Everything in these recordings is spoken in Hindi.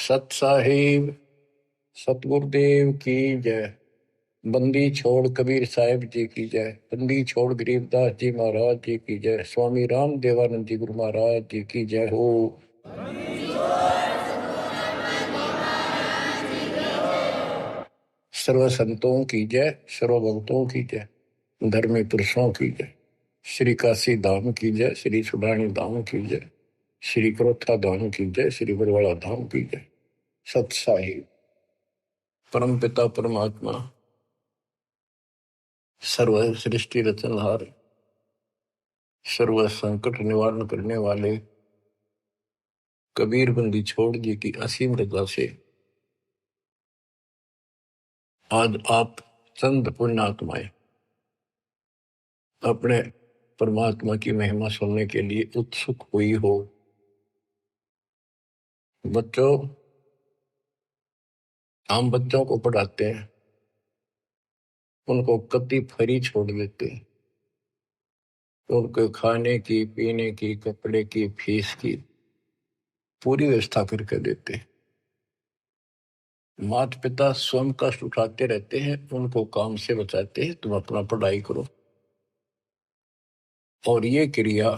सत साहिब सतगुरुदेव की जय। बंदी छोड़ कबीर साहिब जी की जय। बंदी छोड़ गरीबदास जी महाराज जी की जय। स्वामी राम देवानंद जी गुरु महाराज जी की जय हो। सर्व संतों की जय, सर्व भक्तों की जय, धर्मी पुरुषों की जय। श्री काशी धाम की जय, श्री सुडानी धाम की जय, श्री क्रोथा धाम की जय, श्री बरवाड़ा धाम की जय। सत साहिब परम पिता परमात्मा सर्व सृष्टि रचनहार, सर्व संकट निवारण करने वाले कबीर बंदी छोड़ जी की असीम रजा से आज आप चंद पुण्यात्माएं अपने परमात्मा की महिमा सुनने के लिए उत्सुक हुई हो। बच्चों, हम बच्चों को पढ़ाते हैं, उनको कति फ्री छोड़ देते हैं, उनको खाने की, पीने की, कपड़े की, फीस की पूरी व्यवस्था करके देते हैं। माता पिता स्वयं कष्ट उठाते रहते हैं, उनको काम से बचाते हैं, तुम अपना पढ़ाई करो। और ये क्रिया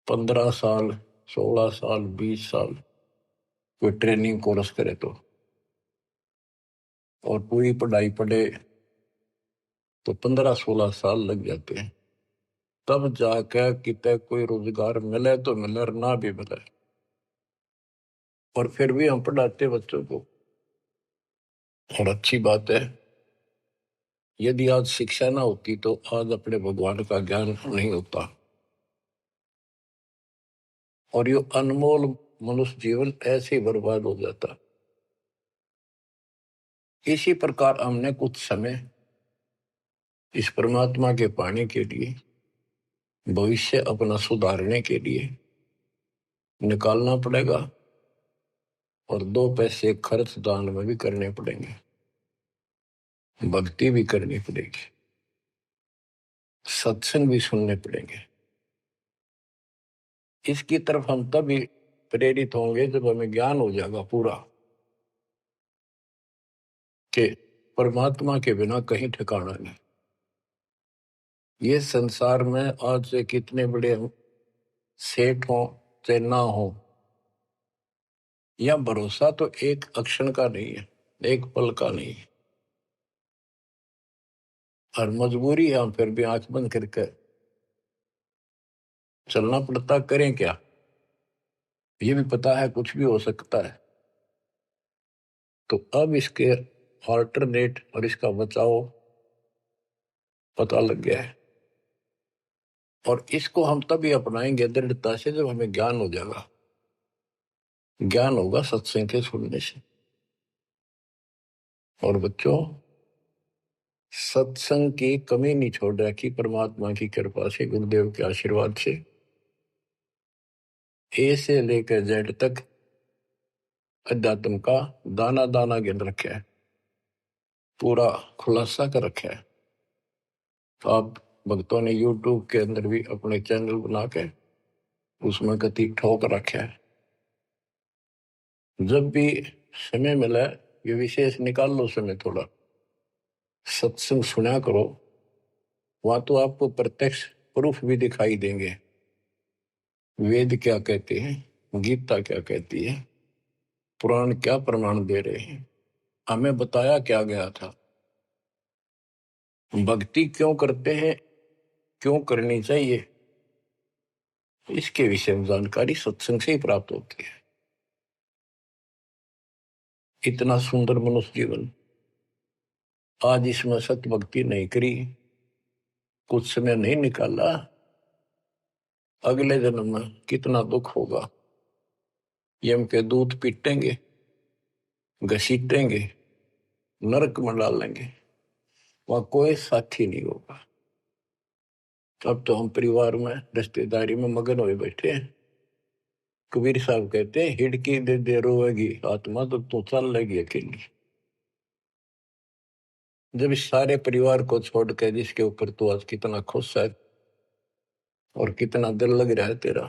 15 साल, 16 साल, 20 साल कोई ट्रेनिंग कोर्स करे तो, और पूरी पढ़ाई पढ़े तो 15-16 साल लग जाते हैं। तब जाकर कितने कोई रोजगार मिले तो मिले और ना भी मिले। और फिर भी हम पढ़ाते बच्चों को। और अच्छी बात है, यदि आज शिक्षा ना होती तो आज अपने भगवान का ज्ञान नहीं होता और ये अनमोल मनुष्य जीवन ऐसे ही बर्बाद हो जाता। इसी प्रकार हमने कुछ समय इस परमात्मा के पाने के लिए, भविष्य अपना सुधारने के लिए निकालना पड़ेगा और 2 पैसे खर्च दान में भी करने पड़ेंगे, भक्ति भी करनी पड़ेगी, सत्संग भी सुनने पड़ेंगे। इसकी तरफ हम तभी प्रेरित होंगे जब हमें ज्ञान हो जाएगा पूरा कि परमात्मा के बिना कहीं ठिकाना नहीं। ये संसार में आज से कितने बड़े सेठ हो चाहे ना हो, या भरोसा तो एक अक्षण का नहीं है, एक पल का नहीं है। और मजबूरी है, हम फिर भी आंख बंद करके चलना पड़ता। करें क्या? ये भी पता है कुछ भी हो सकता है। तो अब इसके ऑल्टरनेट और इसका बचाव पता लग गया है, और इसको हम तभी अपनाएंगे दृढ़ता से जब हमें ज्ञान हो जाएगा। ज्ञान होगा सत्संग के सुनने से। और बच्चों, सत्संग की कमी नहीं छोड़ रखी परमात्मा की कृपा से, गुरुदेव के आशीर्वाद से। ए से लेकर जेड तक अध्यात्म का दाना दाना गिन रखा है, पूरा खुलासा कर रखा है। तो आप भक्तों ने यूट्यूब के अंदर भी अपने चैनल बना के उसमें कति ठोक रखा है। जब भी समय मिला, ये विशेष निकाल लो समय थोड़ा, सत्संग सुना करो। वहां तो आपको प्रत्यक्ष प्रूफ भी दिखाई देंगे। वेद क्या कहते हैं, गीता क्या कहती है, पुराण क्या प्रमाण दे रहे हैं, हमें बताया क्या गया था, भक्ति क्यों करते हैं, क्यों करनी चाहिए, इसके विषय में जानकारी सत्संग से ही प्राप्त होती है। इतना सुंदर मनुष्य जीवन, आज इसमें सत्य भक्ति नहीं करी, कुछ समय नहीं निकाला, अगले जन्म में कितना दुख होगा। यम के दूत पीटेंगे, घसीटेंगे, नरक में डालेंगे, वहां कोई साथी नहीं होगा। अब तो हम परिवार में, रिश्तेदारी में मगन हुए बैठे हैं। कबीर साहब कहते हैं, हिड़की दे दे रोएगी आत्मा तो तू चल लेगी अकेली। जब इस सारे परिवार को छोड़ कर जिसके ऊपर तू आज कितना खुश है और कितना दिल लग रहा है तेरा,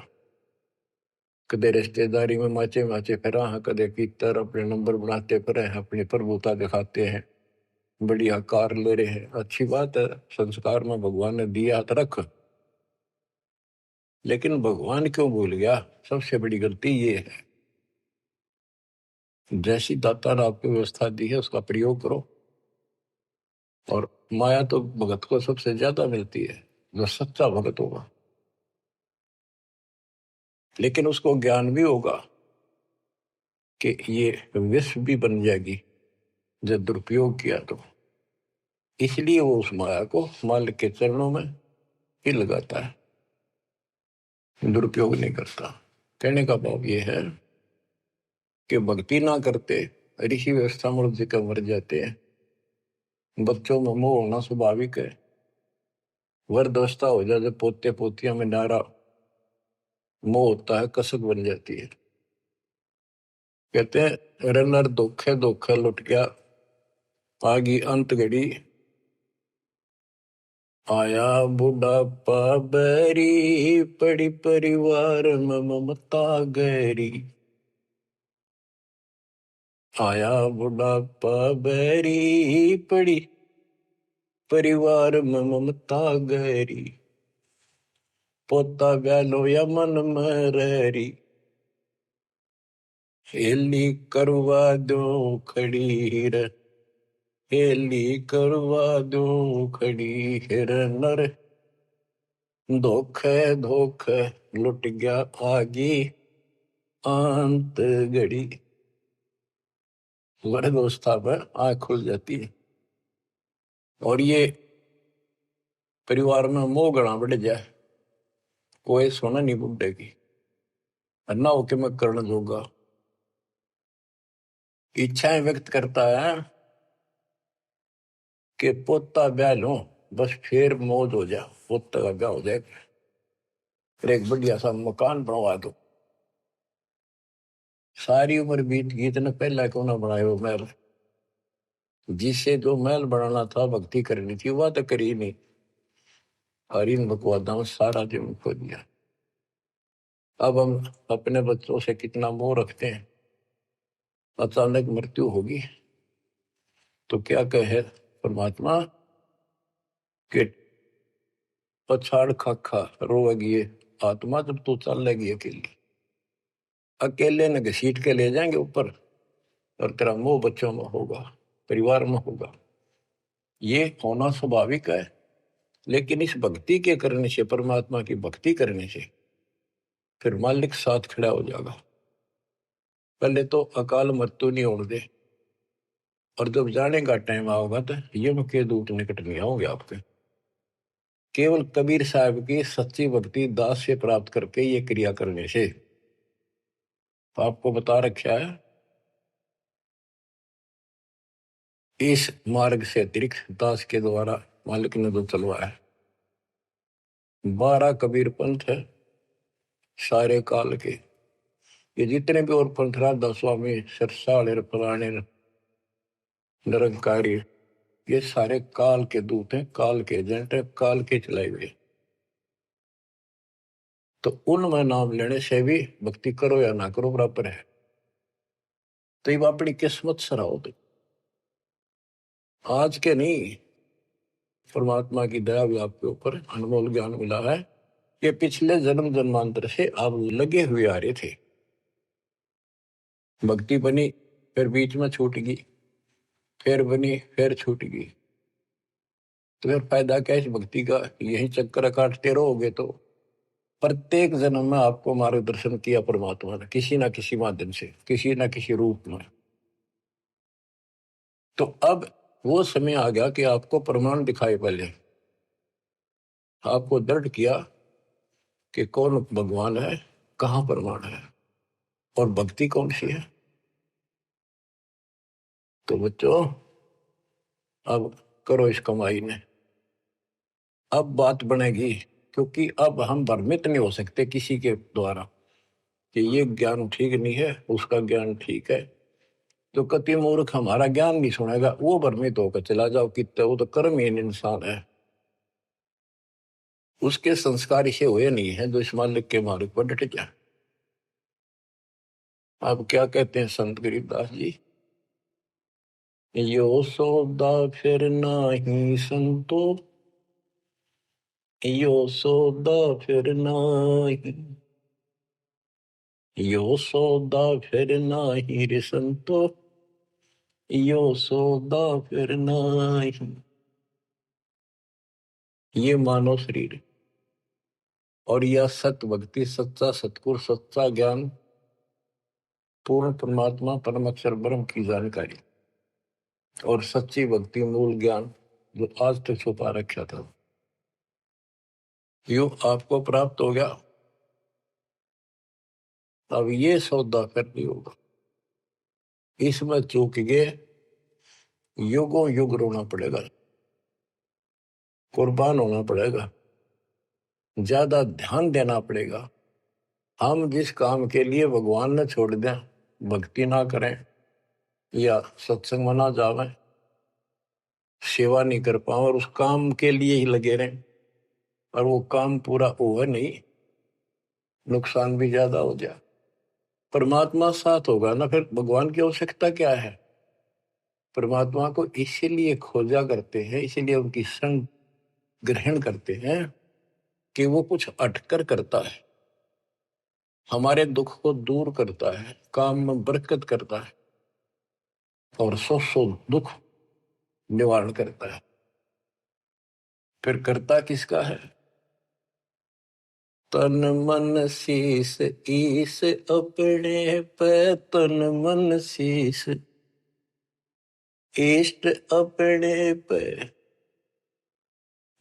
कदे रिश्तेदारी में माचे माचे फिरा है, कदे कीतर अपने नंबर बनाते फिरे हैं, अपनी प्रभुता दिखाते हैं, बढ़िया कार ले रहे हैं। अच्छी बात है, संस्कार में भगवान ने दिया तो रख, लेकिन भगवान क्यों भूल गया? सबसे बड़ी गलती ये है, जैसी दाता ने आपको व्यवस्था दी है उसका प्रयोग करो। और माया तो भगत को सबसे ज्यादा मिलती है, जो सच्चा भगत होगा। लेकिन उसको ज्ञान भी होगा कि ये विष भी बन जाएगी जब दुरुपयोग किया तो, इसलिए वो उस माया को मालिक के चरणों में ही लगाता है, दुरुपयोग नहीं करता। कहने का भाव ये है कि भक्ति ना करते ऋषि व्यवस्था मूर्ति का मर जाते हैं। बच्चों में मोह होना स्वाभाविक है, वृद्धावस्था हो जाए जब पोते पोतियां में नारा मोह होता है, कसक बन जाती है। कहते हैं रनर धोखे धोखे लुट गया, आगी अंत घड़ी, आया बुढ़ापा बैरी, पड़ी परिवार में ममता गहरी। आया बुढ़ापा बैरी, पड़ी परिवार में ममता गहरी। पोता ब्यालो या मन मररी, हेली करवा दो खड़ी हिर, हेली करवा दो खड़ी हिर। नर धोखे धोखे लुट गया, आगी अंत घड़ी। वृद्धावस्था पर आंख खुल जाती है, और ये परिवार में मोह गणा बढ़ जाए, कोई सोना नहीं बुढ़ेगी, अन्ना होके मैं करण जोगा। इच्छाएं व्यक्त करता है कि पोता ब्याह लो, बस फिर मौज हो जाए, पोता का ब्याह हो जाए, फिर एक बढ़िया सा मकान बनवा दो। सारी उम्र बीत गई, इतने पहला क्यों ना बनाए वो महल? जिससे जो महल बनाना था, भक्ति करनी थी, वह तो करी नहीं, और इन बकवादा में सारा जीवन खो दिया। अब हम अपने बच्चों से कितना मोह रखते हैं, अचानक मृत्यु होगी तो क्या कहे परमात्मा कि पछाड़ खाखा रोएगी ये आत्मा, जब तू चल लेगी अकेली। अकेले ने घसीट के ले जाएंगे ऊपर, और तेरा मोह बच्चों में होगा, परिवार में होगा। ये होना स्वाभाविक है, लेकिन इस भक्ति के करने से, परमात्मा की भक्ति करने से, फिर मालिक साथ खड़ा हो जाएगा। पहले तो अकाल मृत्यु नहीं होने दे, और जब जाने का टाइम आओगा तो यम के दूत निकट नहीं आओगे आपके। केवल कबीर साहब की सच्ची भक्ति दास से प्राप्त करके ये क्रिया करने से, तो आपको बता रखा है इस मार्ग से अतिरिक्त दास के द्वारा मालिक ने जो चलवाया है। 12 कबीर पंथ है सारे काल के, ये जितने भी और पंथ राधा स्वामी सरसाड़ फलाने निरंकारी, ये सारे काल के दूत हैं, काल के एजेंट है, काल के चलाए हुए। तो उनमें नाम लेने से भी भक्ति करो या ना करो बराबर है। तो ये अपनी किस्मत सराहो, तो आज के नहीं, परमात्मा की दया भी आपके ऊपर अनमोल ज्ञान मिला है। ये पिछले जन्म जन्मांतर से आप लगे हुए आ रहे थे, भक्ति बनी फिर बीच में छूट गई, फिर बनी फिर छूट गई, तो फिर फायदा क्या इस भक्ति का? यही चक्कर काटते रहोगे तो प्रत्येक जन्म में आपको मार्गदर्शन किया परमात्मा ने, किसी ना किसी माध्यम से, किसी ना किसी रूप में। तो अब वो समय आ गया कि आपको प्रमाण दिखाए, पहले आपको दृढ़ किया कि कौन भगवान है, कहाँ प्रमाण है, और भक्ति कौन सी है। तो बच्चों अब करो इस कमाई ने, अब बात बनेगी, क्योंकि अब हम भ्रमित नहीं हो सकते किसी के द्वारा कि ये ज्ञान ठीक नहीं है, उसका ज्ञान ठीक है। तो कति मूर्ख हमारा ज्ञान नहीं सुनेगा, वो भ्रमित होकर चला जाओ, कितने वो तो कर्महीन इंसान है, उसके संस्कार इसे हुए नहीं है जो इस मालिक के मार्ग पर डट जाए। अब क्या कहते हैं संत गरीबदास जी, यो सौदा फिर नाही संतो, यो सौदा फिर नाही, यो सौदा फिर नाही रे संतो, यो सौदा फिर नाही। ये मानव शरीर और यह सत्य भक्ति, सच्चा सतगुर, सच्चा ज्ञान, पूर्ण परमात्मा परम अक्षर ब्रह्म की जानकारी और सच्ची भक्ति मूल ज्ञान जो आज तक छुपा रखा था, यो आपको प्राप्त हो गया। अब ये सौदा करनी होगा, इसमें चूक गए युगों युग रोना पड़ेगा, कुर्बान होना पड़ेगा, ज्यादा ध्यान देना पड़ेगा। हम जिस काम के लिए भगवान ने छोड़ दें, भक्ति ना करें या सत्संग में ना जावे, सेवा नहीं कर पाओ और उस काम के लिए ही लगे रहें और वो काम पूरा हुआ नहीं, नुकसान भी ज्यादा हो जाए, परमात्मा साथ होगा ना, फिर भगवान की आवश्यकता क्या है। परमात्मा को इसीलिए खोजा करते हैं, इसीलिए उनकी संग ग्रहण करते हैं कि वो कुछ अटकर करता है, हमारे दुख को दूर करता है, काम में बरकत करता है और सौ दुख निवारण करता है। फिर करता किसका है? तन मन शीस ईस अपने पे, तन मन शीस इष्ट अपने पे,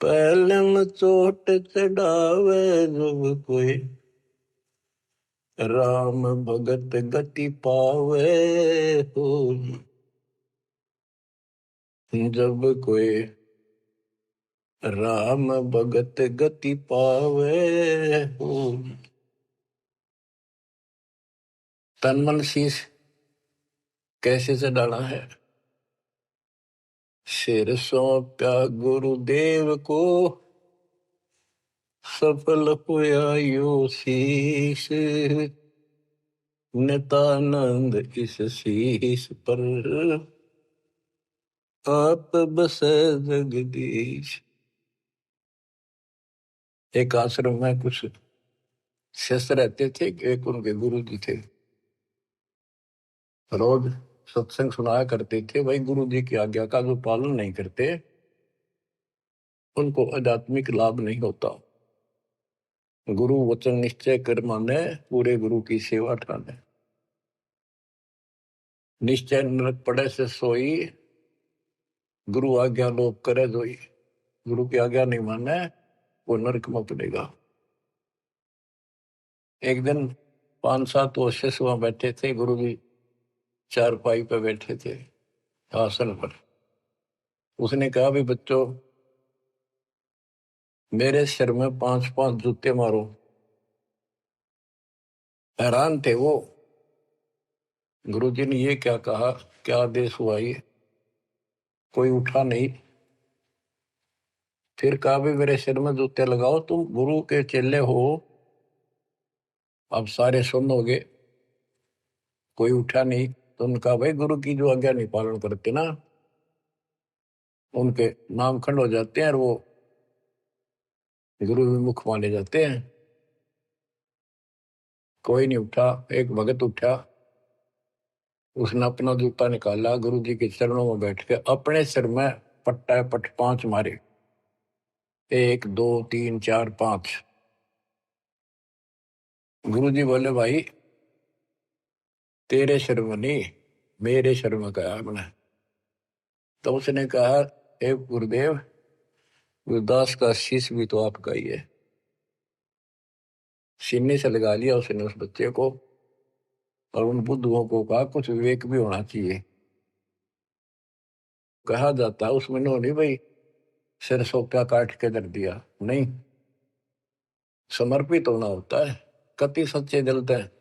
पहलम चोट चढ़ावे जब कोई, राम भगत गति पावे हो, जब कोई राम भगत गति पावे हो। तन मन शीस कैसे से डाला है? सिर सौंप्या गुरुदेव को, सफल हुआ यो शीस, नितानंद इस शीस पर आप बसे जगदीश। एक आश्रम में कुछ शिष्य रहते थे, एक उनके गुरु जी थे, रोज सत्संग सुनाया करते थे। भाई गुरु जी की आज्ञा का जो पालन नहीं करते उनको आध्यात्मिक लाभ नहीं होता। गुरु वचन निश्चय कर माने, पूरे गुरु की सेवा ठाने, निश्चय नरक पड़े से सोई, गुरु आज्ञा लोग करे जोई। गुरु की आज्ञा नहीं माने वो नरक में पड़ेगा। एक दिन 5-7 वर्ष वहां बैठे थे, गुरु जी चारपाई पे बैठे थे आसन पर। उसने कहा भी बच्चों, मेरे सिर में 5-5 जूते मारो। हैरान थे वो, गुरुजी ने ये क्या कहा, क्या आदेश हुआ ये? कोई उठा नहीं। फिर कहा भी मेरे सिर में जूते लगाओ, तुम गुरु के चेले हो। अब सारे सुन हो गए, कोई उठा नहीं। तो उनका भाई गुरु की जो आज्ञा नहीं पालन करते ना, उनके नाम खंड हो जाते हैं और वो गुरु विमुख माने जाते हैं। कोई नहीं उठा। एक भगत उठा, उसने अपना जूता निकाला, गुरु जी के चरणों में बैठ के अपने सिर में पट्टा पट 5 मारे। 1 2 3 4 5। गुरु जी बोले भाई तेरे सिर में नहीं, मेरे सिर में कहा हमने। तो उसने कहा, हे गुरुदेव, गुरुदास का शीश भी तो आपका ही है। सीने से लगा लिया उसने उस बच्चे को और उन बुद्धुओं को कहा कुछ विवेक भी होना चाहिए। कहा जाता है उसमें नहीं भाई सिर सोप्या काट के धर दिया, नहीं, समर्पित होना होता है। कति सच्चे दिलते हैं,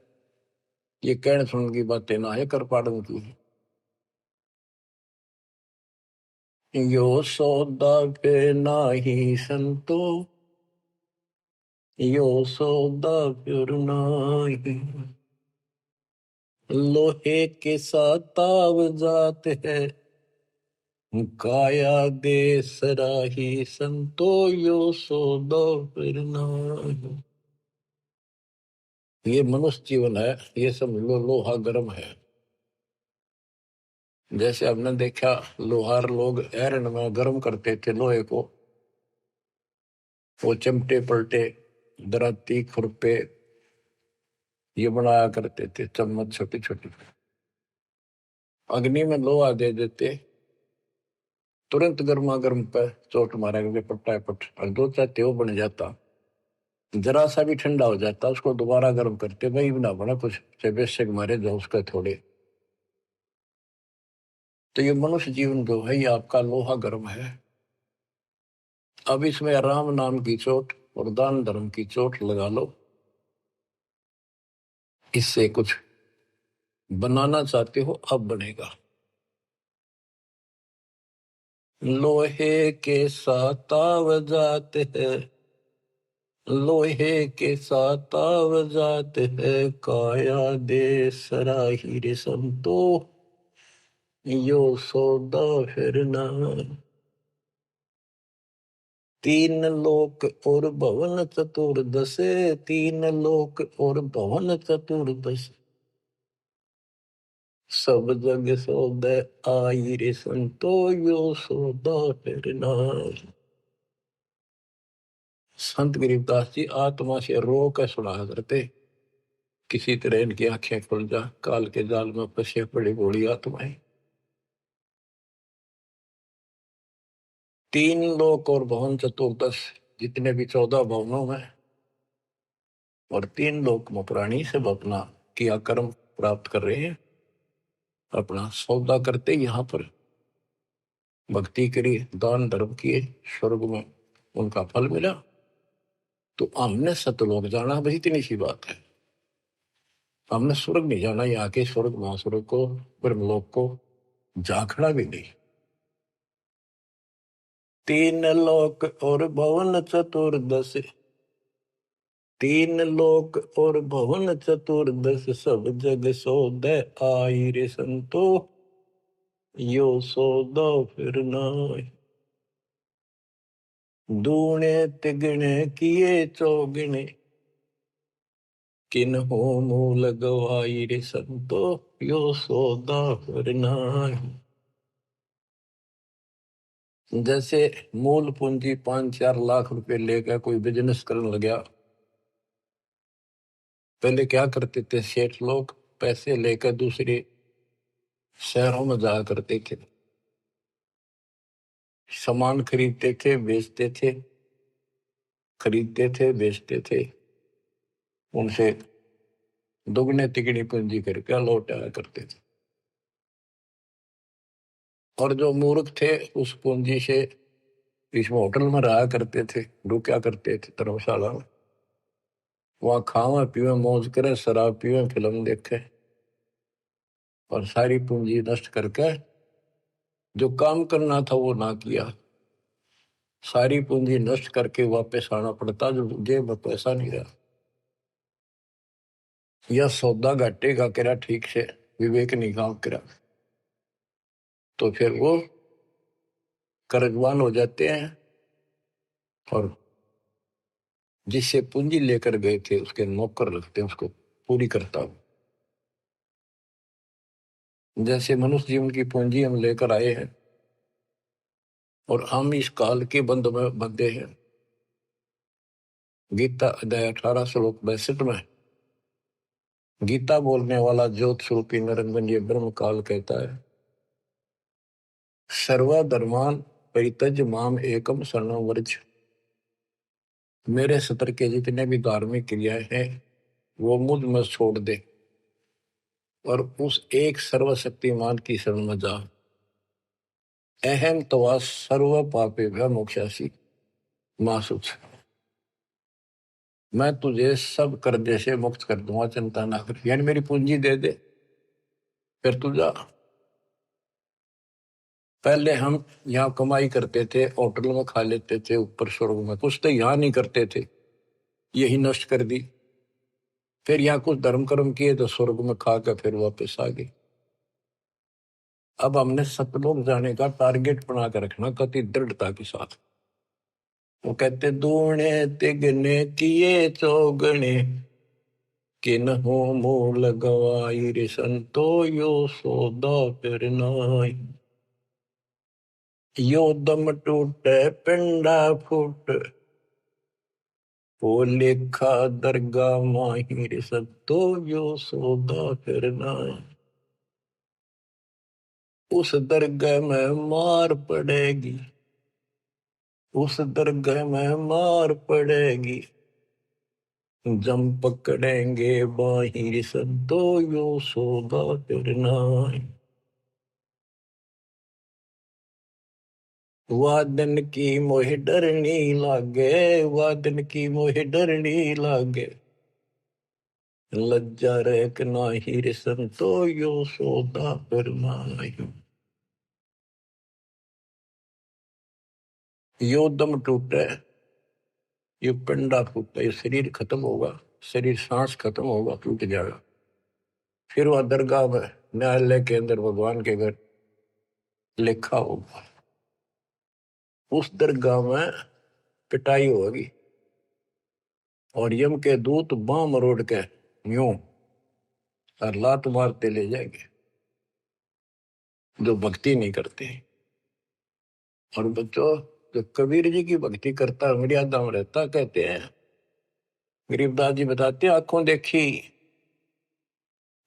ये कहने सुनने की बातें ना है, कर पाड़न की। यो सौदा पे नाही संतो, यो सौदा फिर नाही, लोहे के साथ ताव जात है, काया दे सराही संतो यो सौदो फिर नाहि। ये मनुष्य जीवन है, ये सब लोहा गर्म है। जैसे हमने देखा लोहार लोग आयरन में गर्म करते थे लोहे को, वो चिमटे पलटे दराती खुरपे ये बनाया करते थे, चम्मच छोटी छोटी अग्नि में लोहा दे देते, तुरंत गर्मा गर्म पे चोट मारेंगे पट्टा पट, और दो चाहते वो बन जाता, जरा सा भी ठंडा हो जाता उसको दोबारा गर्म करते, वही ना बना कुछ से बेशक मारे जो उसके थोड़े। तो ये मनुष्य जीवन जो है ये आपका लोहा गर्म है। अब इसमें राम नाम की चोट और दान धर्म की चोट लगा लो, इससे कुछ बनाना चाहते हो अब बनेगा। लोहे के साथ ताव जाते हैं, लोहे के साथ ताव जाते है, काया दे सराही रे संतो यो सौदा फिर ना। तीन लोक और भवन चतुर्दश, तीन लोक और भवन चतुर्दश, सब जग सौदे आई रे संतो यो सौदा फिर ना। संत गरीबदास जी आत्मा से रो कर सुना करते, किसी तरह इनकी आंखें खुल जा, काल के जाल में फंसे पड़ी बूढ़ी आत्माएं। तीन लोक और भवन चतुर्दश, जितने भी 14 भवनों में और तीन लोक में प्राणी सब अपना किया कर्म प्राप्त कर रहे हैं, अपना सौदा करते यहाँ पर भक्ति करी, दान धर्म किए, स्वर्ग में उनका फल मिला। तो हमने सतलोक जाना, बस इतनी सी बात है। हमने स्वर्ग नहीं जाना, यहाँ के स्वर्ग महास्वर्ग को ब्रह्मलोक को झांकना भी नहीं। तीन लोक और भवन चतुर्दश, तीन लोक और भवन चतुर्दश, सब जग सौदे आई रे संतो यो सौदा फिर नाहि। दूने तिगने किए चौगने, किन्हो मूल गवाई रे संतो यो सौदा फिर नाहि। जैसे मूल पूंजी 5-4 लाख रुपए लेकर कोई बिजनेस करने लगा, पहले क्या करते थे सेठ लोग, पैसे लेकर दूसरे शहरों में जाया करते थे, सामान खरीदते थे बेचते थे, खरीदते थे बेचते थे, उनसे दुगने तिगनी पूंजी करके लौट आया करते थे। और जो मूर्ख थे उस पूंजी से इसमें होटल में रहा करते थे, रुका करते थे धर्मशाला में, वहां खावा पीवे मौज करे, शराब पीवे, फिल्म देखे, और सारी पूंजी नष्ट करके जो काम करना था वो ना किया, सारी पूंजी नष्ट करके वापस आना पड़ता, जो जेब में पैसा नहीं रहा। या सौदा घाटे का करा ठीक से, विवेक नहीं काम करा, तो फिर वो कर्जवान हो जाते हैं, और जिससे पूंजी लेकर गए थे उसके नौकर लगते हैं, उसको पूरी करता हूं। जैसे मनुष्य जीवन की पूंजी हम लेकर आए हैं और हम इस काल के बंद में बंधे हैं। गीता अध्याय 18 श्लोक 62 में गीता बोलने वाला ज्योत स्वरूपी निरंजन ये ब्रह्म काल कहता है, सर्वधर्मान परित्यज माम एकम शरणं व्रज। मेरे सतर के जितने भी धार्मिक क्रियाएं हैं वो मुझ में छोड़ दे और उस एक सर्वशक्तिमान की शरण में जा। अहम तवा सर्व पापेभ्य मोक्षासी मासुच। मैं तुझे सब कर्जे से मुक्त कर दूंगा, चिंता ना कर। यानी मेरी पूंजी दे दे, फिर तू जा। पहले हम यहाँ कमाई करते थे, होटल में खा लेते थे, ऊपर स्वर्ग में कुछ तो यहाँ नहीं करते थे, यही नष्ट कर दी। फिर यहाँ कुछ धर्म कर्म किए तो स्वर्ग में खा के फिर वापस आ गए। अब हमने सतलोक जाने का टारगेट बना कर रखना कति दृढ़ता के साथ। वो कहते दूणे तिगने किए चौगने किन हो मूल गवाई रे संतो यो सौदा फिर नाई। यो दम टूटे पिंडा फूट वो लेखा दरगाह माही रे संतो यो सौदा फिर नाई। उस दरगाह में मार पड़ेगी, उस दरगाह में मार पड़ेगी जम पकड़ेंगे बाहिर संतो यो सौदा फिर नाई। वादन की मोह डरनी लागे, वादन की मोह डरनी लागे लज्जा रेक नाही रे संतो यो सौदा फिर नाई। यो दम टूटे, ये पिंडा फूटे, ये शरीर खत्म होगा, शरीर सांस खत्म होगा, टूट जाएगा। फिर वह दरगाह में न्यायालय के अंदर भगवान के घर लिखा होगा। उस दरगाह में पिटाई होगी और यम के दूत बां मरोड़ के यूं और लात मारते ले जाएंगे जो भक्ति नहीं करते। और बच्चों, जो कबीर जी की भक्ति करता मर्यादा में रहता, कहते हैं गरीबदास जी बताते हैं, आंखों देखी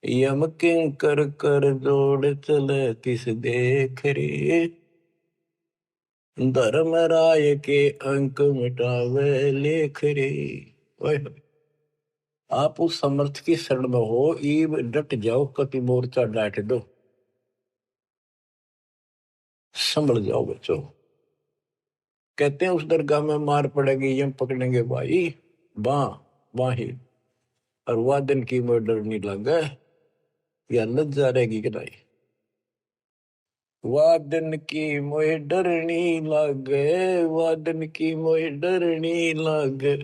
यम किंकर कर जोड़ चले तिस देख रे धर्म राय के अंक मिटावे लेख रे। ओए होए, आप उस समर्थ की शरण में हो, ईब डट जाओ, कति मोर्चा डांट दो, संभल जाओ बच्चों। कहते हैं उस दरगाह में मार पड़ेगी, यम पकड़ेंगे भाई बां बाही और वादन की मोह डरनी लगे या लज्जा रहेगी कि नहीं। वादन की मोह डरनी लगे, वादन की मोह डरनी लगे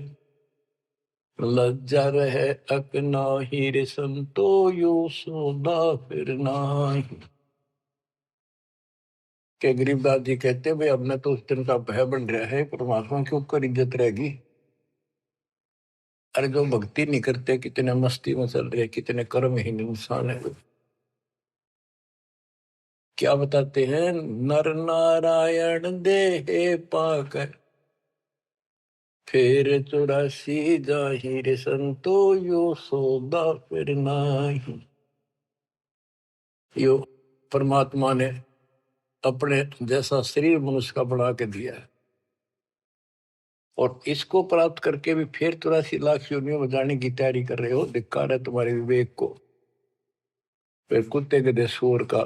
लज्जा रहे अकना ही रे संतो यो सौदा फिर नाई। के गरीबदास जी कहते भाई अब न तो उस दिन का भय बन रहा है, परमात्मा के ऊपर इज्जत रहेगी। अरे जो भक्ति नहीं करते कितने मस्ती में चल रहे, कितने कर्महीन इंसान है। क्या बताते हैं, नर नारायण देह पाकर फिर 84 जाहिर संतो यो सौदा फिर नाही। यो परमात्मा ने अपने जैसा शरीर मनुष्य का बना के दिया है और इसको प्राप्त करके भी फिर 84 लाख योनियों में जाने की तैयारी कर रहे हो। धिक्कार है तुम्हारे विवेक को। फिर कुत्ते के सूअर का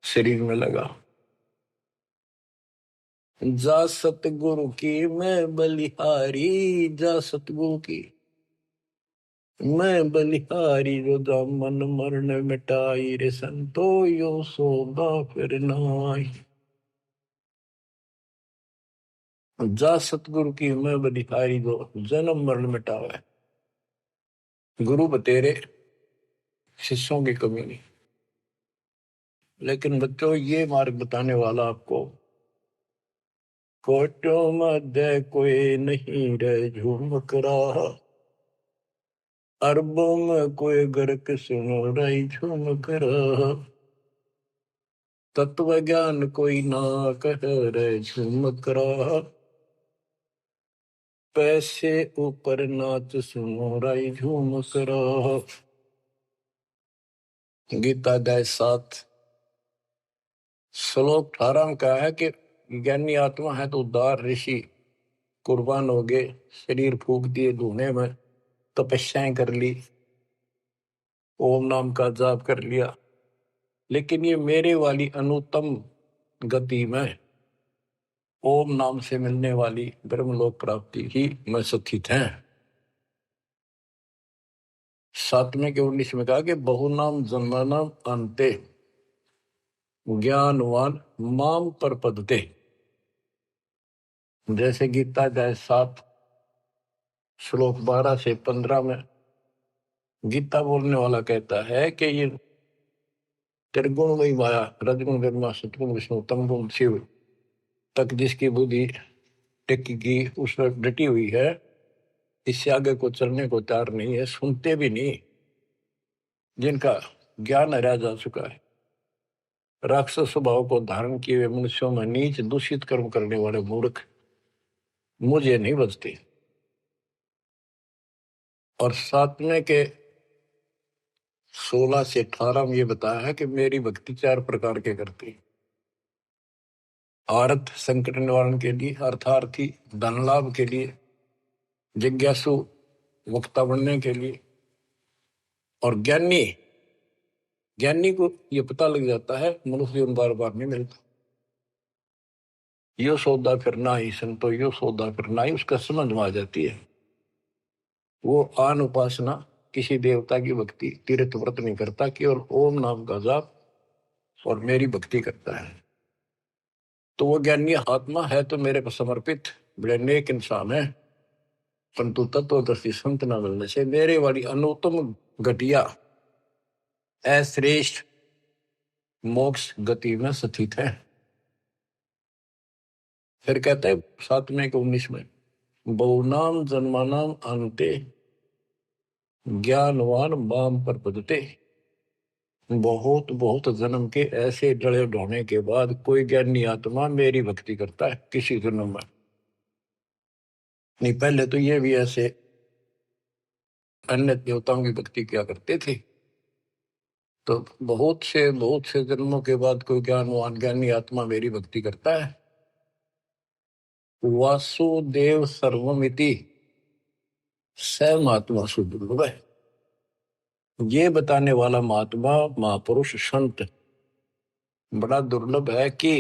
शरीर में लगा। जा सतगुरु की मैं बलिहारी, जा सतगुरु की मैं बलिहारी जो दामन मरण मिटाई रे संतो यो सौदा फिर नाई। जा सतगुरु की मैं बलिहारी जो जन्म मरण मिटावे। गुरु बतेरे, शिष्यों की कमी नहीं। लेकिन बच्चों, ये मार्ग बताने वाला आपको कोटों मध्य कोई नहीं रे झूमक रहा, अरबों में कोई गर्क सुनो रही झूमक रहा, तत्व ज्ञान कोई ना कह रे झूमक रहा, पैसे ऊपर नाच सुनो रही झूमक रहा। गीता अध्याय 7 श्लोक 18 में कहा है कि ज्ञानी आत्मा है तो उदार ऋषि कुर्बान हो गए, शरीर फूक दिए धुएं में, तपस्याएं कर ली, ओम नाम का जाप कर लिया, लेकिन ये मेरे वाली अनुत्तम गति में ओम नाम से मिलने वाली ब्रह्मलोक प्राप्ति ही में स्थित है। 7वें के 19 में कहा कि बहुनाम जन्मनाम अंते ज्ञानवान माम पर पदते। जैसे गीता अध्याय 7 श्लोक 12 से 15 में गीता बोलने वाला कहता है कि ये त्रिगुण वही माया, रजगुण ब्रह्मा, सतगुण विष्णु, तमगुण शिव तक जिसकी बुद्धि टिकी उस पर डटी हुई है, इससे आगे को चलने को तैयार नहीं है, सुनते भी नहीं, जिनका ज्ञान हरा जा चुका है। राक्षस स्वभाव को धारण किए हुए मनुष्यों में नीच दूषित कर्म करने वाले मूर्ख मुझे नहीं बचते। और सातवें के 16 से 18 में ये बताया है कि मेरी भक्ति 4 प्रकार के करती है। अर्थ संकट निवारण के लिए, अर्थार्थी धन लाभ के लिए, जिज्ञासु वक्ता बनने के लिए, और ज्ञानी ज्ञानी को ये पता लग जाता है मनुष्य जीवन बार बार नहीं मिलता, यो सौदा करना ही संतो, यो सौदा करना ही, उसका समझ में आ जाती है। वो आन उपासना, किसी देवता की भक्ति, तीर्थ व्रत नहीं करता, केवल ओम नाम का जाप और मेरी भक्ति करता है। तो वो ज्ञानी आत्मा है तो मेरे को समर्पित बड़े नेक इंसान है, परंतु तत्वदर्शी संत न मिलने से मेरे वाली अनुत्तम घटिया अश्रेष्ठ मोक्ष गति में स्थित है। फिर कहते हैं 7वें के 19 में, बहुनाम जन्मानाम अंते ज्ञानवान माम पर बदते। बहुत बहुत जन्म के ऐसे डले ढोने के बाद कोई ज्ञानी आत्मा मेरी भक्ति करता है किसी जन्म में। नहीं, पहले तो ये भी ऐसे अन्य देवताओं की भक्ति क्या करते थे। तो बहुत से जन्मों के बाद कोई ज्ञानवान ज्ञानी आत्मा मेरी भक्ति करता है। वासुदेव सर्वमिति स महात्मा सुदुर्लभ है। ये बताने वाला महात्मा महापुरुष संत बड़ा दुर्लभ है कि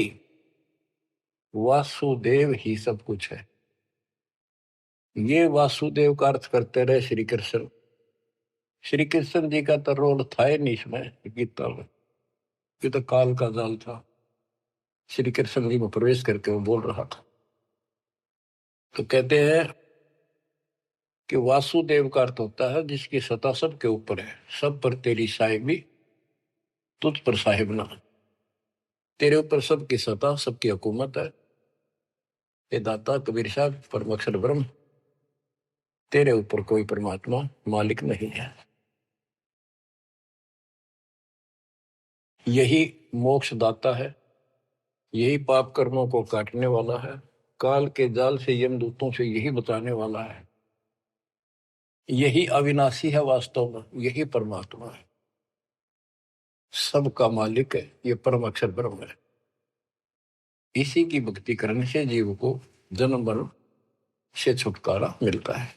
वासुदेव ही सब कुछ है। ये वासुदेव का अर्थ करते रहे श्री कृष्ण। श्री कृष्ण जी का तो रोल था ही नहीं इसमें गीता में, ये तो काल का जाल था। श्री कृष्ण जी में प्रवेश करके वो बोल रहा था। तो कहते हैं कि वासुदेव का अर्थ होता है जिसकी सत्ता सबके ऊपर है, सब पर तेरी साहिबी, तुझ पर साहिब ना। तेरे ऊपर सबकी सत्ता, सबकी हुकूमत है। ये दाता कबीर साहब परम अक्षर ब्रह्म, तेरे ऊपर कोई परमात्मा मालिक नहीं है। यही मोक्ष दाता है, यही पाप कर्मों को काटने वाला है, काल के जाल से यमदूतों से यही बचाने वाला है। यही अविनाशी है वास्तव में, यही परमात्मा है, सबका मालिक है, ये परम अक्षर ब्रह्म है। इसी की भक्ति करने से जीव को जन्म मरण से छुटकारा मिलता है।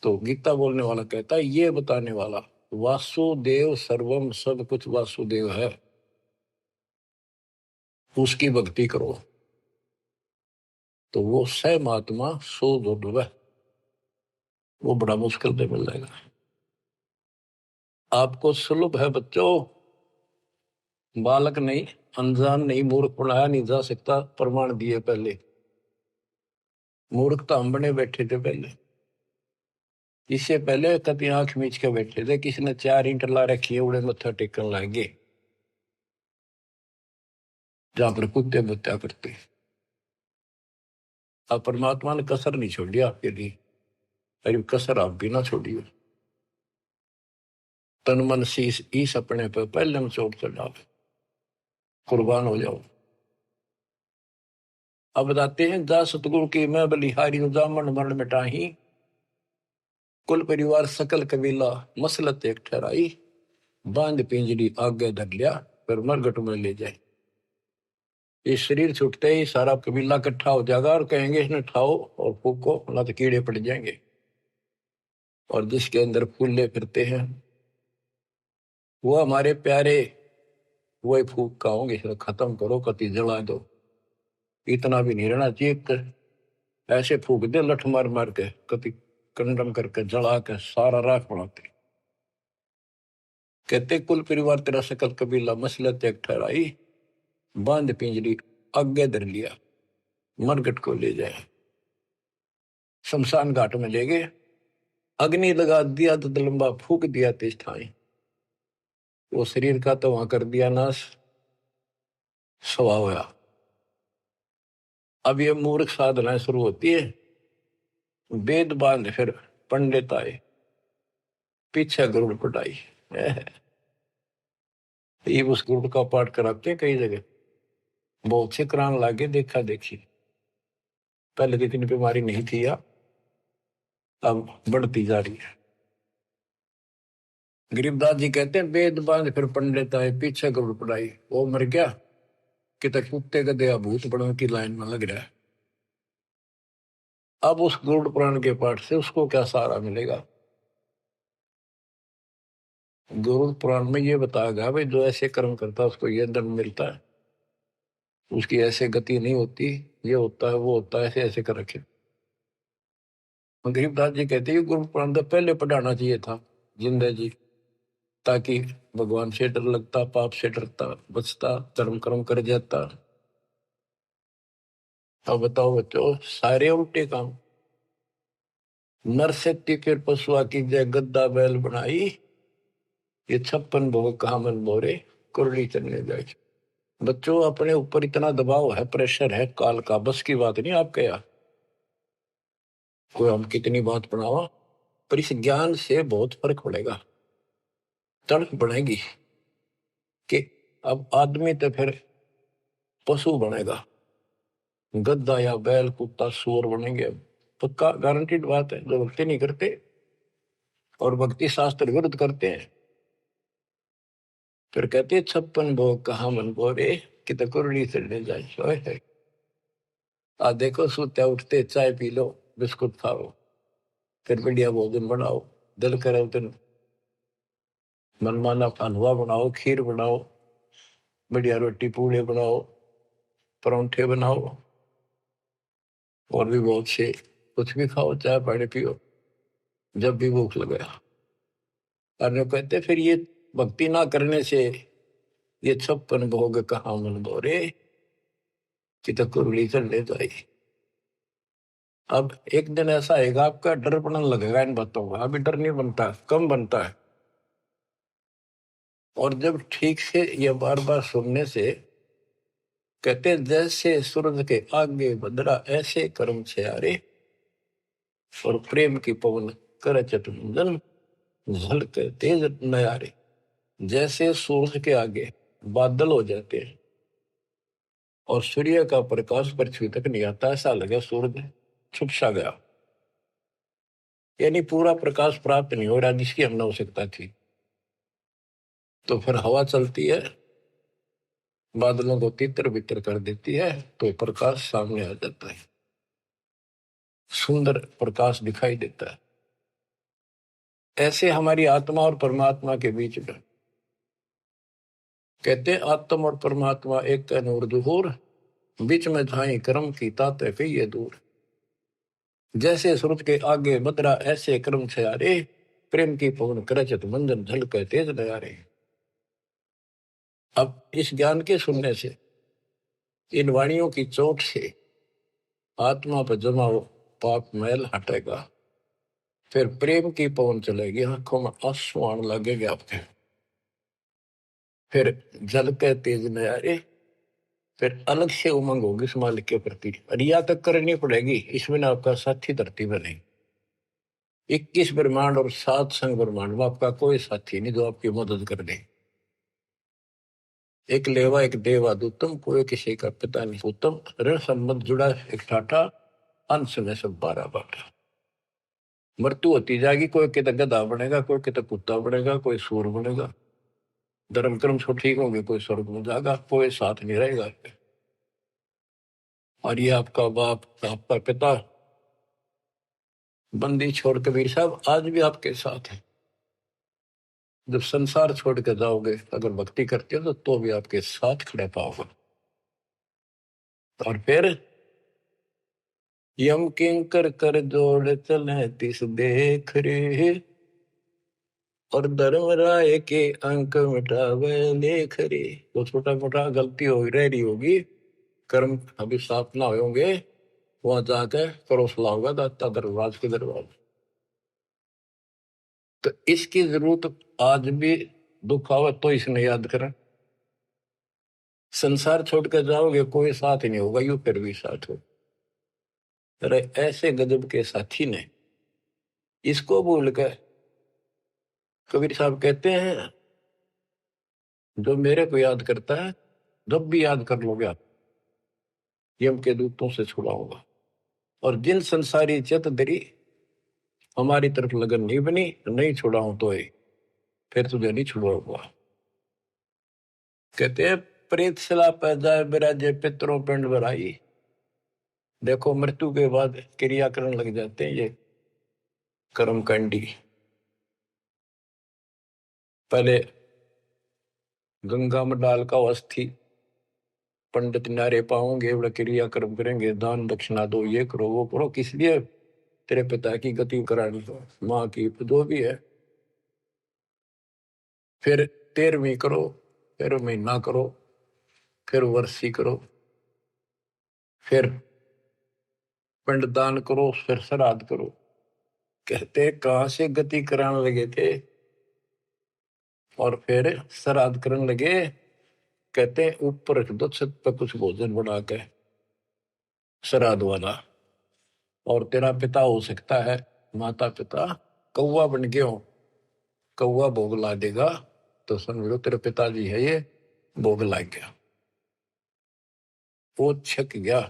तो गीता बोलने वाला कहता है, ये बताने वाला वासुदेव सर्वम, सब कुछ वासुदेव है, उसकी भक्ति करो तो वो स महात्मा सो दुर्लभ है, वो बड़ा मुश्किल से मिल जाएगा। आपको सुलभ है बच्चों, बालक नहीं, अनजान नहीं, मूर्ख बनाया नहीं जा सकता, प्रमाण दिए पहले। मूर्ख तो हम बने बैठे थे पहले, इससे पहले कभी आंख मीच के बैठे थे, किसी ने 4 ईंट ला रखी है, उड़े मत्था टेकन लागे जहां पर कुत्ते बत्या करते। अब परमात्मा ने कसर नहीं छोड़ी आपके लिए, अरे कसर आप भी ना छोड़िए। तन मन शीश ईस अपने पर पहले में चोट चढ़ाओ, कुर्बान हो जाओ। अब बताते हैं, जा सतगुरु की मैं बलिहारी जामन मरण मिटाही, कुल परिवार सकल कबीला मसलत एक ठहराई, बांध पिंजरी आगे धर लिया, फिर मरगट में ले जाए। ये शरीर छूटते ही सारा कबीला इकट्ठा हो जाएगा और कहेंगे इसने ठाओ और फूको, ना तो कीड़े पड़ जाएंगे। और जिसके अंदर फूले फिरते हैं वो हमारे प्यारे, वही फूक का होंगे, खत्म करो, कति जला दो। इतना भी नहीं रहना चाहिए, ऐसे फूक दे लठ मार मार के, कति कंडम करके जला के सारा राख बनाते। कहते कुल परिवार तेरा सकल कबीला मसलत एक ठहराई, बांध पिंजरी आगे धर लिया, मरगट को ले जाए, शमशान घाट में ले गए। अग्नि लगा दिया तो लंबा फूक दिया तेज ठाई, वो शरीर का तो वहां कर दिया नाश, सवा होया। अब ये मूर्ख साधनाएं शुरू होती है, वेद बांध फिर पंडित आए, पीछे गरुड़ पटाई। ये उस गरुड़ का पाठ कराते हैं कई जगह, बहुत से करान लागे, देखा देखी। पहले तो इतनी बीमारी नहीं थी या अब बढ़ती जा रही है। गरीबदास जी कहते हैं वेद बांध फिर पंडित आए, पीछे गरुड़ पटाई। वो मर गया कि तक कुत्ते का दया भूत बड़ों की लाइन में लग रहा है। अब उस गरुड़ पुराण के पाठ से उसको क्या सहारा मिलेगा? गरुड़ पुराण में ये बताया गया भाई जो ऐसे कर्म करता है उसको ये दंड मिलता है, उसकी ऐसे गति नहीं होती, ये होता है वो होता है, ऐसे ऐसे कर रखे। गरीबदास जी कहते हैं गुरु पुराण तो पहले पढ़ाना चाहिए था जिंदा जी, ताकि भगवान से डर लगता, पाप से डरता, बचता, धर्म कर्म कर जाता। अब बताओ बच्चों, सारे उल्टे काम। नर से फिर पशुआ की जय गद्दा बैल बनाई, ये 56 भोग कहा मन मोरे, कुरली चलने जाए। बच्चों अपने ऊपर इतना दबाव है, प्रेशर है काल का, बस की बात नहीं आपके यहाँ। कोई हम कितनी बात बनावा, पर इस ज्ञान से बहुत फर्क पड़ेगा, तड़प बढ़ेगी कि अब आदमी तो फिर पशु बनेगा, गद्दा या बैल कुत्ता सूअर बनेंगे। पक्का गारंटीड बात है। जो भक्ति नहीं करते और भक्ति शास्त्र विरुद्ध करते हैं, फिर कहते हैं 56 भोग कहा मन बोरे, कि तो कुरली चढ़ने जाए। आ देखो सोते उठते चाय पी लो, बिस्कुट खाओ, फिर बढ़िया भोजन बनाओ, दिल करे तो मनमाना हलवा बनाओ, खीर बनाओ, बढ़िया रोटी पूड़े बनाओ, परोंठे बनाओ, और भी बहुत से, कुछ भी खाओ, चाय पानी पियो जब भी भूख लगे। और कहते फिर ये भक्ति ना करने से ये 56 भोग कहाँ मन बोरे, कि तो कुरली चढ़ने जाए। अब एक दिन ऐसा आएगा आपका डर पड़ने लगेगा इन बातों का, अभी डर नहीं बनता, कम बनता है। और जब ठीक से ये बार बार सुनने से, कहते जैसे सूरज के आगे बदरा ऐसे कर्म से आरे, और प्रेम की पवन कर चतुंजन झलक तेज नयारे। जैसे सूरज के आगे बादल हो जाते हैं और सूर्य का प्रकाश पृथ्वी तक नहीं आता, ऐसा लगे सूरज छुप सा गया, यानी पूरा प्रकाश प्राप्त नहीं हो रहा जिसकी हमने आवश्यकता थी। तो फिर हवा चलती है, बादलों को तितर बितर कर देती है, तो प्रकाश सामने आ जाता है, सुंदर प्रकाश दिखाई देता है। ऐसे हमारी आत्मा और परमात्मा के बीच में, कहते हैं आत्मा और परमात्मा एक का नूर दुहूर, बीच में झाई कर्म की ताते कहिए दूर। जैसे सूरज के आगे बदरा ऐसे कर्म से आरे, प्रेम की पवन करचत मंजन झलक तेज नयारे। अब इस ज्ञान के सुनने से, इन वाणियों की चोट से आत्मा पर जमा हो पाप मैल हटेगा, फिर प्रेम की पवन चलेगी, आंखों में आंसू आने लगेंगे आपके, फिर झलके तेज नयारे, फिर अलग से उमंग होगी इस मालिक के प्रति। रिया तक करनी पड़ेगी, इसमें ना आपका साथी धरती में नहीं। 21 ब्रह्मांड और 7 संग ब्रह्मांड में आपका कोई साथी नहीं जो आपकी मदद कर दे। एक लेवा एक देवा दूतम, कोई किसी का पिता नहीं उत्तम, ऋण संबंध जुड़ा एक ठाठा, अंश में सब 12 बाटा। मृत्यु होती जाएगी, कोई कितना गधा बनेगा, कोई कितना कुत्ता बनेगा, कोई सूर बनेगा, धर्म कर्म सब ठीक होंगे, कोई स्वर्ग में जाएगा, कोई साथ नहीं रहेगा। और ये आपका बाप, आपका पिता, बंदी छोड़ कबीर साहब आज भी आपके साथ है। जब संसार छोड़ के जाओगे, अगर भक्ति करते हो तो भी आपके साथ खड़े पाओगे। और फिर यम किंकर कर जोड़ चले तिस देख रे, और धर्म राय के अंक मिटावे लेख रे। तो छोटा मोटा गलती हो रही होगी, कर्म अभी साफ ना होंगे, वहां जाकर करो सलाह होगा दाता दरबार के दरबार। तो इसकी जरूरत आज भी दुख आवे तो इसने याद करें। संसार छोड़ कर जाओगे कोई साथ ही नहीं होगा, यू फिर भी साथ हो। अरे ऐसे गजब के साथी ने इसको भूल कर, कबीर साहब कहते हैं जो मेरे को याद करता है, जब भी याद कर लोगे आप, यम के दूतों से छुड़ाऊंगा। और जिन संसारी चित दरी हमारी तरफ लगन नहीं बनी, नहीं छुड़ाऊं तो फिर तुझे नहीं छुड़ाऊंगा। कहते हैं प्रेत शिला पै जाए बिराजे पितरों पिंड भराई। देखो मृत्यु के बाद क्रिया करने लग जाते हैं ये कर्मकांडी। पहले गंगा में डाल का अस्थि पंडित नारे पाओगे, बड़ा क्रिया कर्म करेंगे, दान दक्षिणा दो, ये करो वो करो, किस लिए? तेरे पिता की गति करानी हो, माँ की जो भी है। फिर 13वीं करो, फिर महीना करो, फिर वर्षी करो, फिर पिंडदान करो, फिर श्राद्ध करो। कहते कहां से गति कराने लगे थे और फिर श्राद्ध करने लगे। कहते ऊपर रख दो छत पर कुछ भोजन बना के श्राद्ध वाला, और तेरा पिता हो सकता है, माता पिता कौवा बन गए हो, कौवा भोग ला देगा तो समझो तेरे पिताजी है ये, भोग ला गया, वो छक गया,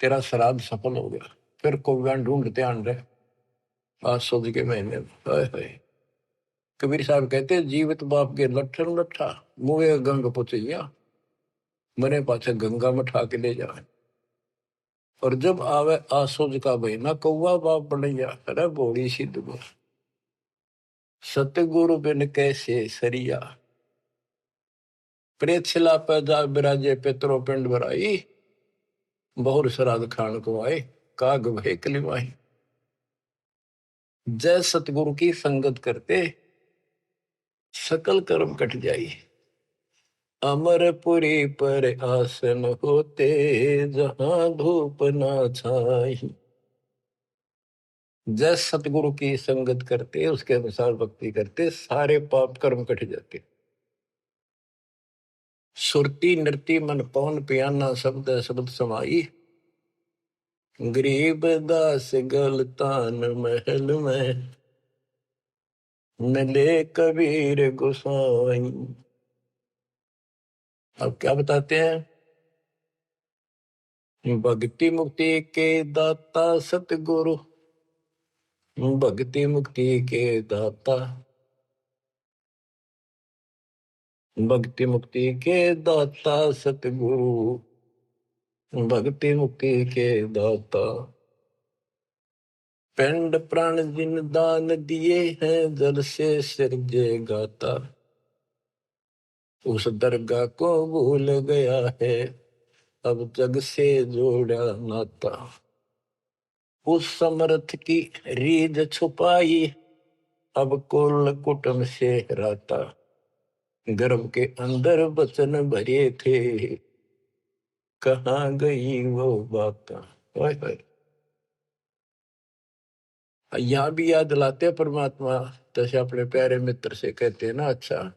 तेरा श्राद्ध सफल हो गया। फिर कौवा ढूंढते आन रहे आज सूद के महीने में। हाय हाय। कबीर साहब कहते जीवित बाप के लट्ठन लट्ठा मुए गंग पुचैया, मरे पाछे गंगा में ठा के ले जाए। और जब आवे आसुज का महीना कौवा बाप बनैया। अरे बोली सिद्ध सतगुरु बिन कैसे सरिया, प्रेत शिला पे जा बिराजे पितरो पिंड भराई, बहुर श्राद्ध खान को आए काग भय कलिमाई। जय सतगुरु की संगत करते सकल कर्म कट जाई, अमरपुरी पर आसन होते जहां धूप ना छाई। जय सतगुरु की संगत करते, उसके अनुसार भक्ति करते, सारे पाप कर्म कट जाते। सुरती नृति मन पवन पियाना शब्द शब्द समाई, गरीब दास गलतान महल में मिले कबीर गोसाई। अब क्या बताते हैं? भक्ति मुक्ति के दाता सतगुरु, भक्ति मुक्ति के दाता, भक्ति मुक्ति के दाता सतगुरु, भक्ति मुक्ति के दाता। पिंड प्राण जिन दान दिए हैं जल से सिरजे गाता, उस दरगाह को भूल गया है अब जग से जोड़ा नाता। उस समर्थ की रीझ छुपाई अब कुल कुटुंब से राता, गर्भ के अंदर बचन भरे थे कहाँ गई वो बात। यहाँ भी याद दिलाते परमात्मा, जैसे अपने प्यारे मित्र से कहते हैं ना, अच्छा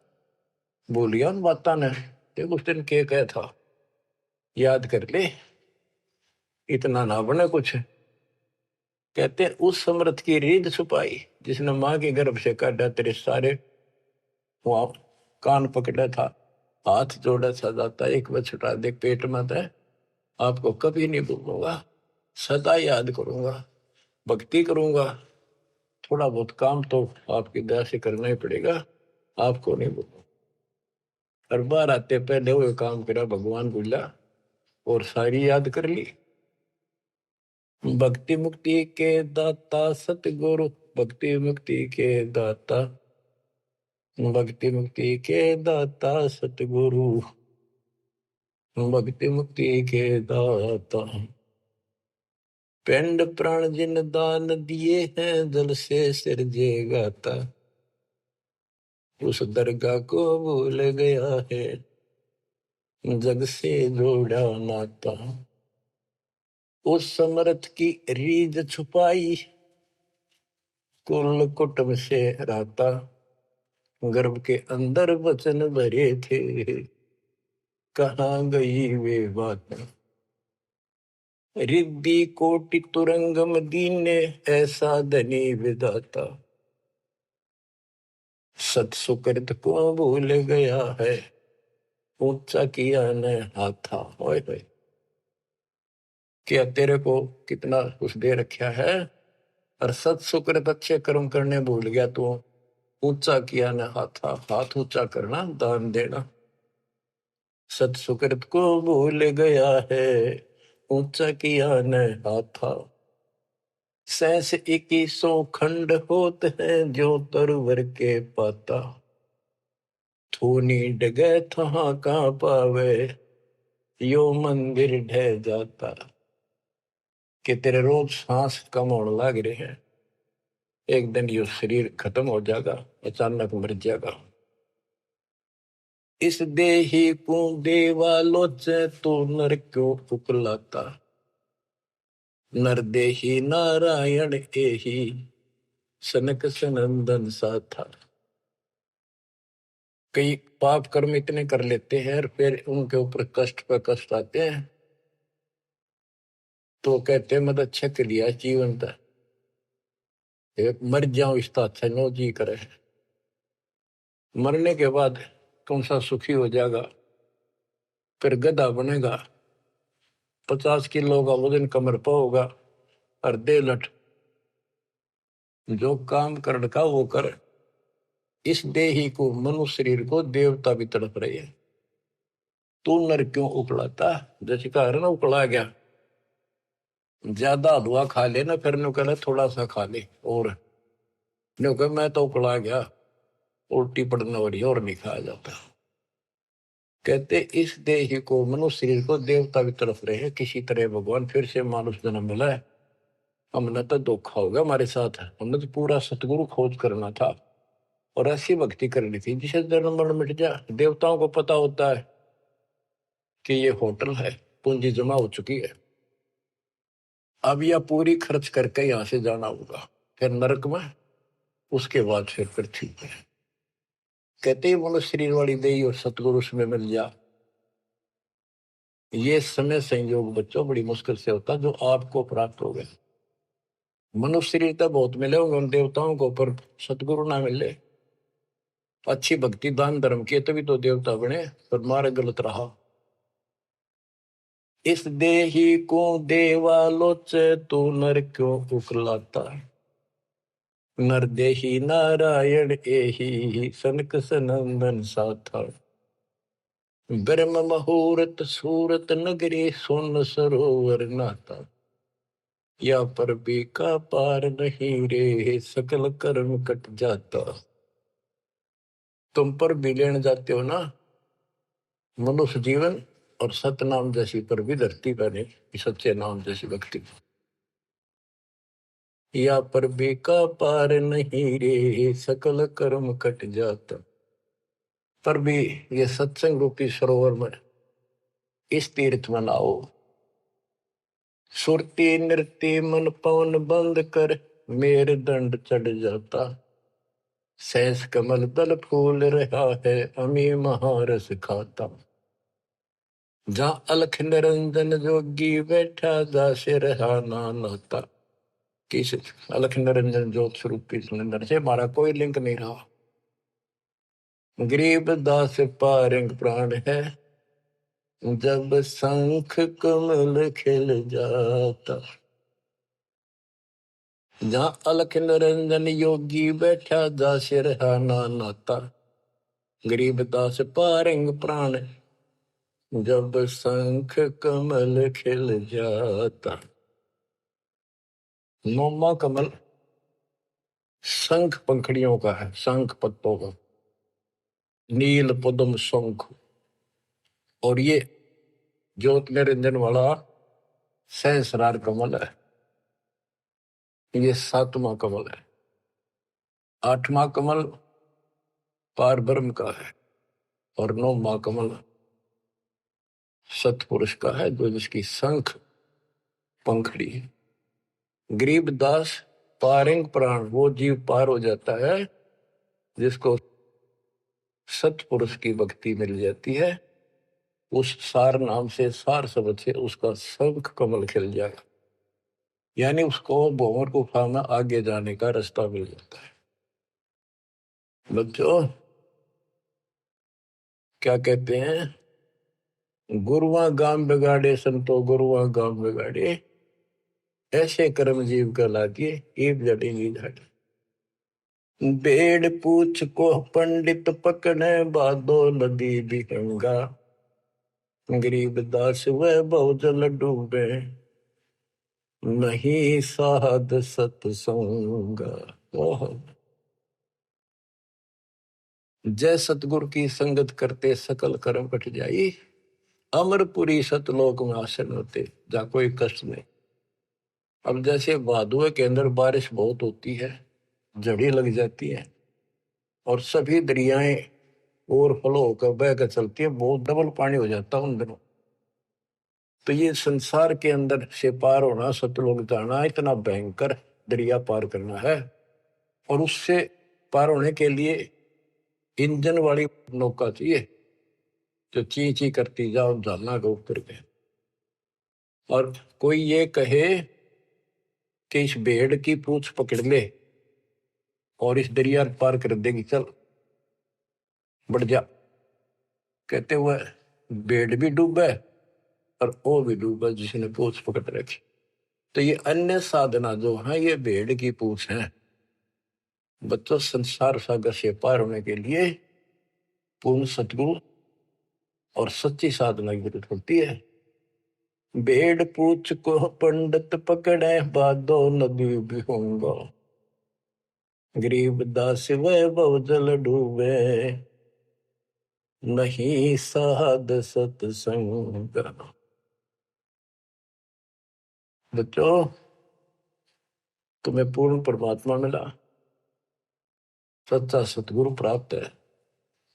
बोलिया उन बाता ने, देख उस दिन क्या कहा था, याद कर ले, इतना ना बने कुछ। कहते हैं उस समर्थ की रीढ़ छुपाई जिसने माँ के गर्भ से काटा, तेरे सारे वहां कान पकड़ा था, हाथ जोड़ा था, जाता एक बार छुटा दे पेट में था, आपको कभी नहीं भूलूंगा, सदा याद करूंगा, भक्ति करूंगा, थोड़ा बहुत काम तो आपकी दया से करना ही पड़ेगा, आपको नहीं भूलूंगा। हर बार आते पहले वो काम करा, भगवान भूला और सारी याद कर ली। भक्ति मुक्ति के दाता सतगुरु, भक्ति मुक्ति के दाता, भक्ति मुक्ति के दाता सतगुरु, भक्ति मुक्ति के दाता। पिंड प्राण जिन दान दिए हैं जल से सिरजे गाता, उस दरगाह को भूल गया है जग से जोड़ा नाता। उस समर्थ की रीझ छुपाई कुल कुटुंब से राता, गर्भ के अंदर वचन भरे थे, कहाँ गई वे बात। रिद्धि कोटि तुरंगम दीने, ऐसा धनी विधाता। सत सुकृत को भूल गया है, ऊंचा किया न हाथा। ओए होए, क्या तेरे को कितना कुछ दे रखा है, और सत सुकृत अच्छे कर्म करने भूल गया तू। ऊंचा किया न हाथा, हाथ ऊंचा करना, दान देना। सत सुकृत को भूल गया है, ऊंचा किया न हाथा। सहस 2100 खंड होत है, जो तरवर के पाता। थूनी डगे थहा का पावे, यो मंदिर ढह जाता। कि तेरे रोज सांस कम होने लग रहे हैं, एक दिन यो शरीर खत्म हो जाएगा, अचानक मर जाएगा। इस देही को देवा लोचे, तो नर क्यों उकलाता। नर देही नारायण एही, सनक सनंदन सा था। कई पाप कर्म इतने कर लेते हैं और फिर उनके ऊपर कष्ट पर कष्ट आते हैं, तो कहते हैं मत अच्छा कर लिया जीवन था, मर जाओ इसका अच्छा नो जी करे। मरने के बाद कौन सा सुखी हो जाएगा, फिर गधा बनेगा, 50 किलो का वजन कमर पर होगा, और दे लट जो काम कर का वो कर। इस देही को, मनुष्य शरीर को देवता भी तड़प रहे हैं, तू नर क्यों उकलाता। जैसे कह रहे ना उकला गया, ज्यादा हलवा खा ले ना, फिर कह थोड़ा सा खा ले, और कह मैं तो उकला गया, उल्टी पड़ने वाली और नहीं खाया जाता। कहते इस देह को, मनुष्य शरीर को देवता भी तरफ रहे हैं, किसी तरह भगवान फिर से मानुष जन्म मिला है। हमने तो धोखा हो गया हमारे साथ, हमने तो पूरा सतगुरु खोज करना था और ऐसी भक्ति करनी थी जिसे जन्म मरण मिट जाए। देवताओं को पता होता है कि ये होटल है, पूंजी जमा हो चुकी है, अब यह पूरी खर्च करके यहां से जाना होगा, फिर नरक में, उसके बाद फिर पृथ्वी पे। कहते ही मनुष्य शरीर वाली देही और सतगुरु में मिल जा। ये समय संयोग बच्चों बड़ी मुश्किल से होता जो आपको प्राप्त हो गया। मनुष्य शरीर तो बहुत मिले होंगे उन देवताओं को, पर सतगुरु ना मिले, अच्छी भक्ति दान धर्म किए तभी तो देवता बने, पर मार्ग गलत रहा। इस देही को देवालोचे, तू नर क्यों उकलाता। नर देही नारायण एही, सनक सनंदन साथा। ब्रह्म मुहूर्त सूरत नगरी, सुन सरोवर नाता। या पर भी का पार नहीं रे, सकल कर्म कट जाता। तुम पर भी लेने जाते हो ना मनुष्य जीवन, और सतनाम जैसी पर भी धरती पर नहीं, सच्चे नाम जैसी भक्ति। या पर भी का पार नहीं रे, सकल कर्म कट जाता। पर भी ये सत्संग रूपी सरोवर में, इस तीर्थ में लाओ। सुरती नृत्य मन पवन बंद कर, मेरे दंड चढ़ जाता। सहस कमल दल फूल रहा है, अमी महारस खाता। जहाँ अलख निरंजन जोगी बैठा, दासे रहा नाता। किस अलख निरंजन ज्योत स्वरूप की सुनिंदर से हमारा कोई लिंक नहीं रहा। गरीब दास पारंग प्राण है, जब शंख कमल खिल जाता। जहाँ अलख निरंजन योगी बैठा, दासे रहा नाता। गरीब दास पारंग प्राण, जब शंख कमल खिल जाता। नौमा कमल शंख पंखड़ियों का है, शंख पत्तों का, नील पद्म शंख। और ये ज्योत निरंजन वाला सहस्रार कमल है, ये 7वां कमल है। 8वां कमल पार ब्रह्म का है, और 9वां कमल सतपुरुष का है, जो जिसकी शंख पंखड़ी है। गरीब दास पारंग प्राण वो जीव पार हो जाता है जिसको सतपुरुष की भक्ति मिल जाती है। उस सार नाम से, सार शब्द से उसका शंख कमल खिल जाएगा, यानी उसको भंवर गुफा में आगे जाने का रास्ता मिल जाता है। बच्चों क्या कहते हैं, गुरुआ गाम बिगाड़े संतो गुरुआ गाम बिगाड़े, ऐसे कर्म जीव कहला दिए एक जड़ेगी झाड़ी। बेड़ पूछ को पंडित पकड़े बादो नदी बिहंगा, गरीब दास वह बहुजल डूबे नहीं साध सत्संग। ओह, जय सतगुरु की संगत करते सकल कर्म कट जाई, अमरपुरी सतलोक में आसन होते जा कोई कष्ट नहीं। अब जैसे भादुए के अंदर बारिश बहुत होती है, जड़ी लग जाती है और सभी दरियाएं ओवरफ्लो होकर बह कर चलती है, बहुत डबल पानी हो जाता है उन दिनों। तो ये संसार के अंदर से पार होना, सतलोक जाना, इतना भयंकर दरिया पार करना है। और उससे पार होने के लिए इंजन वाली नौका चाहिए जो ची ची करती जाओ झालना के ऊपर के। और कोई ये कहे कि इस भेड़ की पूंछ पकड़ ले और इस दरिया पार कर देगी, चल बढ़ जा, कहते हुए भेड़ भी डूबे और वो भी डूबा जिसने पूंछ पकड़ रखी। तो ये अन्य साधना जो है ये भेड़ की पूंछ है। बच्चों संसार सागर से पार होने के लिए पूर्ण सतगुरु और सच्ची साधना की जरूरत होती है। भेड़ पूछ को पंडित पकड़े बादो नदी बिहूंगा, गरीब दास वह बहुजल डूबे नहीं साध सत्संग। बच्चों तुम्हें पूर्ण परमात्मा मिला, सच्चा सतगुरु प्राप्त है,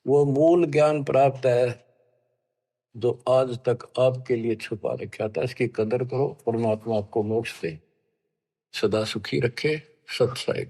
वो मूल ज्ञान प्राप्त है जो आज तक आपके लिए छुपा रखा था। इसकी कदर करो, परमात्मा आपको मोक्ष दे, सदा सुखी रखे। सत्संग।